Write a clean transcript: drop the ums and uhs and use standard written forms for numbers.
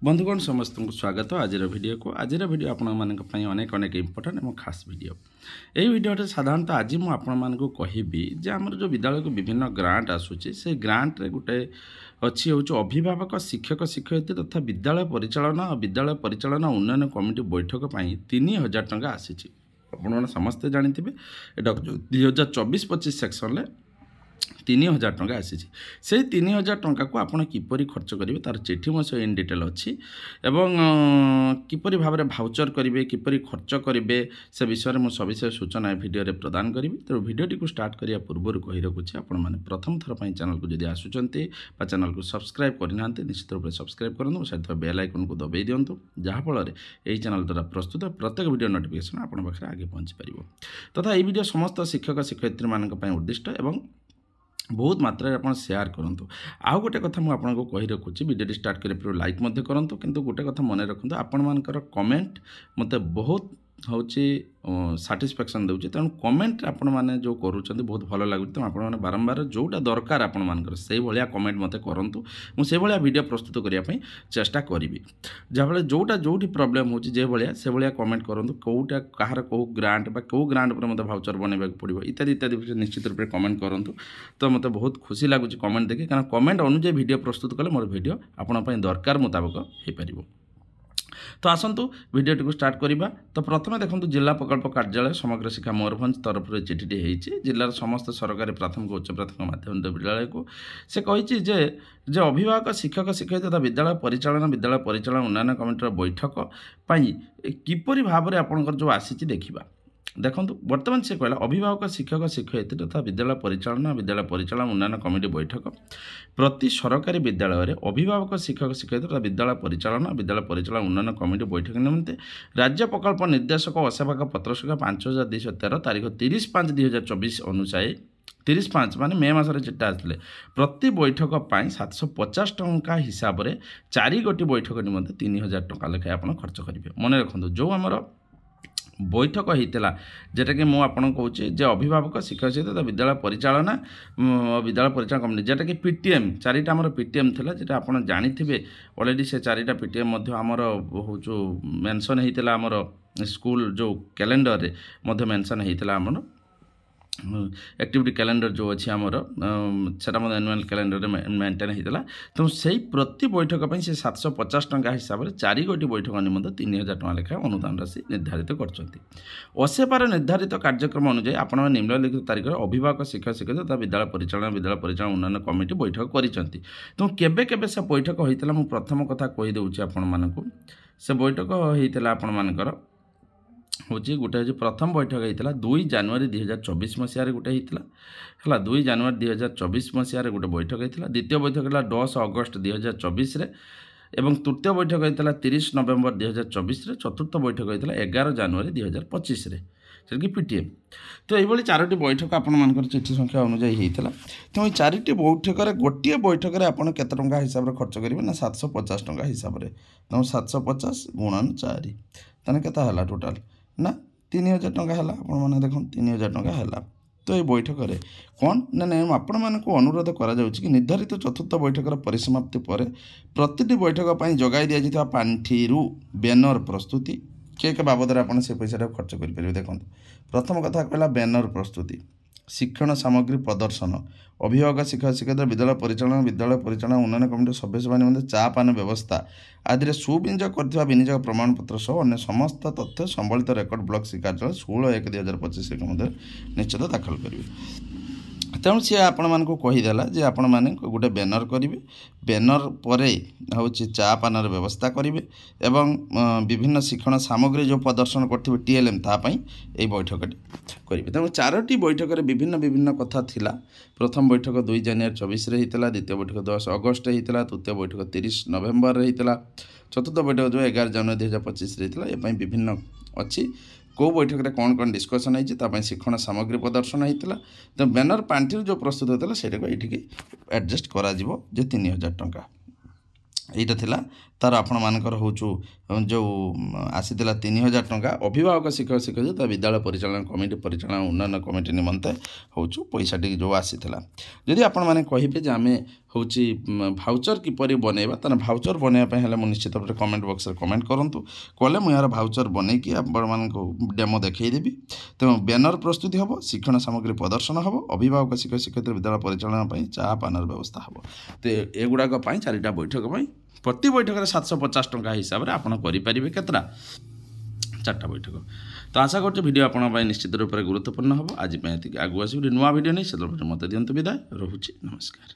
बंधुगण समस्त को स्वागत आज वीडियो को आज वीडियो आपण मानी अनेक अनेक इम्पोर्टाट और खास वीडियो यही वीडियो साधारणतः आज मुझे आपण को कहबी जे आमर जो विद्यालय को विभिन्न ग्रांट आसूची से ग्रांट रे गोटे अच्छी हूँ अभिभावक शिक्षक शिक्षयित्री तथा विद्यालय परिचालना उन्नयन कमिटी बैठक पर 3000 टंका आसी आपने समस्ते जानी एटा 2024-25 सेक्शन 3000 टंका आसी से 3000 टंका को आपड़ किपरि खर्च करेंगे तार चिठी मो इन डिटेल अच्छी एवं किपरि भाव में भाउचर करेंगे किपरि खर्च करेंगे से विषय में सविशेष सूचना भिडियो प्रदान करी तेणु भिडियोटी को स्टार्ट करने पूर्व कही रखुच्छे आपण मैंने प्रथम थर पर चैनल को जब आसुँच चैनल को सब्सक्राइब करना निश्चित रूप से सब्सक्राइब करूँ सहित बेल आइकन को दबाई दिंतु जहाँफल यही चैनल द्वारा प्रस्तुत प्रत्येक वीडियो नोटिफिकेशन आप पाखे आगे पहुँची पार तथा यह वीडियो समस्त शिक्षक शिक्षयित्री मान उद्दिष्ट एवं बहुत मात्रा आप सेयार करूँ आउ गोटे कथा मुझे आपको कही रखुच्छी वीडियो स्टार्ट कर लाइक करूँ किंतु गोटे कथा मन रखु आपण मानकर कमेंट मत बहुत हूँ साटिस्फैक्शन दूसरी तेणु कमेंट आपण मैंने जो करुँच बहुत भल लगुच तेणु आप बारंबार जोटा दरकार आपण मानकर से भाया कमेंट मत करूँ मुझे भाया वीडियो प्रस्तुत करने चेष्टा करी जहाँफल जोटा जो प्रोब्लेम हो से भाया कमेंट करूँ कौटा कहार कौ ग्रांट कौ ग्रांट पर मतलब भाउचर बनवाक पड़ो इत्यादि इत्यादि निश्चित रूप से कमेंट करूँ तो मतलब बहुत खुशी लगुच कमेंट देखिए कारण कमेंट अनुଯାयी वीडियो प्रस्तुत कले मोर वीडियो आपण दरकार मुताबक हो पार तो आसतु भिडियोटी को स्टार्ट करवा तो प्रथम देखो जिला प्रकल्प कार्यालय समग्र शिक्षा मयूरभंज तरफ चिठी होती जिलार समस्त सरकारी प्राथमिक उच्च प्राथमिक माध्यमिक विद्यालय को से कही जे अभिभावक शिक्षक शिक्षयित्री तथा विद्यालय परिचालन उन्नयन कमिटीर बैठक किपरि भाव में आपंकर जो आसी देखा देखो बर्तमान से कहला अभिभावक शिक्षक शिक्षयित्री तथा विद्यालय परिचालन उन्नयन कमिटी बैठक प्रति सरकारी विद्यालय अभिभावक शिक्षक शिक्षयित्री तथा विद्यालय परिचालन उन्नयन कमिटी बैठक निमंते राज्य प्रकल्प निर्देशक असेवाक पत्र संख्या 5213 तारीख 30/5/2024 अनुसार 30/5 माने मे मासरे चिट्ठा आसले प्रति बैठक पर 750 टंका हिसाब से 4 गोटी बैठक निमंते 3000 टंका लेखाएं आप खर्च करेंगे मन रखु जो आमर बैठक होता जेटा कि मुझे आपको कहूँ अभिभावक शिक्षक शिक्षयित्री विद्यालय परिचालन कमिटी जेटा कि पीटीएम 4टा आमर पीटीएम थिला जेटा आप जानी ऑलरेडी से 4टा पीटीएम आमर हूँ मेंशन होता आमर स्कूल जो कैलेंडर रे मध्य मेंशन होता आमर एक्टिविटी कैलेंडर जो अच्छी आमर से एनुअल कैलेंडर मेंटेन होता तो से प्रति बैठक पर से 750 टंका हिसाब से 4 गोटी बैठक निमंत 3000 टंका लेखाएं अनुदान राशि निर्धारित करसेपार निर्धारित कार्यक्रम अनुଯାयी आपण निम्नलिखित तारीख अभिभावक शिक्षक शिक्षयित्री तथा विद्यालय परिचालन उन्नयन कमिटी बैठक करिसेंती तो केबे केबे से बैठक होइतला मु प्रथम कथा कहि देउछि आपण मानकु से बैठक होइतला आपण मानकर हूँ गोटे हूँ प्रथम बैठक होता 2 जनवरी 2024 मसीह गोटे होता है 2 जनवरी 2024 मसीह गोटे बैठक होता द्वितीय बैठक है 10 अगस्त 2024 एवं तृतीय बैठक होता 30 नवेम्बर 2024 चतुर्थ बैठक होता 11 जनवरी 2025 जो कि पीटीएम तो ये 4टी बैठक आपण चिठी संख्या अनुଯାयी होता तो ये 4टी बैठक गोटे बैठक में आपड़ केते टंका हिसाब से खर्च करेंगे ना 750 टंका हिसाब से तो 750 गुणन 4 तेना के टोटाल ना 3000 टंका है आपने देख 3000 टंका है तो ये बैठक में कौन ना आपण मानक अनुरोध करा कि निर्धारित चतुर्थ बैठक परिसमाप्ति पर प्रति बैठक पर जगाई दि जाता पांठि बैनर प्रस्तुति के बाबद आप पैसा खर्च करेंगे देखो प्रथम कथा कहला बैनर प्रस्तुति शिक्षण सामग्री प्रदर्शन अभिभावक शिक्षक शिक्षयित्री विद्यालय परिचालन उन्नयन कमिटी सदस्य निमंते चा पान व्यवस्था आदि सुविनियोग कर विनियोग प्रमाणपत्र सह अन्य समस्त तथ्य संबलित रेकर्ड ब्लॉक कार्यालय 16/1/2025 निश्चित दाखल करेंगे तेणु सी आपण मानक कहीदेला जे आपण मैंने गोटे बैनर करेंगे बैनर पर हूँ चा पानर व्यवस्था करेंगे एवं विभिन्न शिक्षण सामग्री जो प्रदर्शन करेंगे टीएलएम तापाई ये बैठक करेंगे तेणु 4टी बैठक में विभिन्न कथा थिला प्रथम बैठक 2 जनवरी 2024 होता द्वितीय बैठक 10 अगस्त होता तृतीय बैठक 30 नवेम्बर होता चतुर्थ बैठक जो 11 जनवरी 2025 होता ये विभिन्न अच्छी कौ बैठक में कौन कौन डिस्कसन होती शिक्षण सामग्री प्रदर्शन होता तो बैनर पांठि जो प्रस्तुत होता है ये एडजस्ट करा जो 3000 टंका यहाँ था तार आपण मानकर हूँ जो आसीला 3000 टंका अभिभावक शिक्षक शिक्षयित्री विद्यालय परिचालन उन्नयन कमिटी निमंते हूँ पैसा जो आसीला जदि आपण मैंने कहे आम हूँ भाउचर किपरि बनैबा ताने भाउचर बनैबा हेले मु निश्चित भाव कमेंट बॉक्स रे कमेंट करंतु कले मु यार भाउचर बनै कि आपण मानको डेमो देखै देबी। तेणु बैनर प्रस्तुति हम शिक्षण सामग्री प्रदर्शन हम अभिभावक शिक्षक शिक्षयित्री विद्यालय परिचालना चाह पानर व्यवस्था हम तो एगुड़ाक 4टा बैठक प्रति बैठक 750 टंका हिसाब से आपड़ करेंगे केतटा 4टा बैठक। तो आशा करते वीडियो आपंप निश्चित रूप से गुरुत्वपूर्ण हम आज आगू आस नुआ वीडियो नहीं से मत दिंतु विदाय रोचे नमस्कार।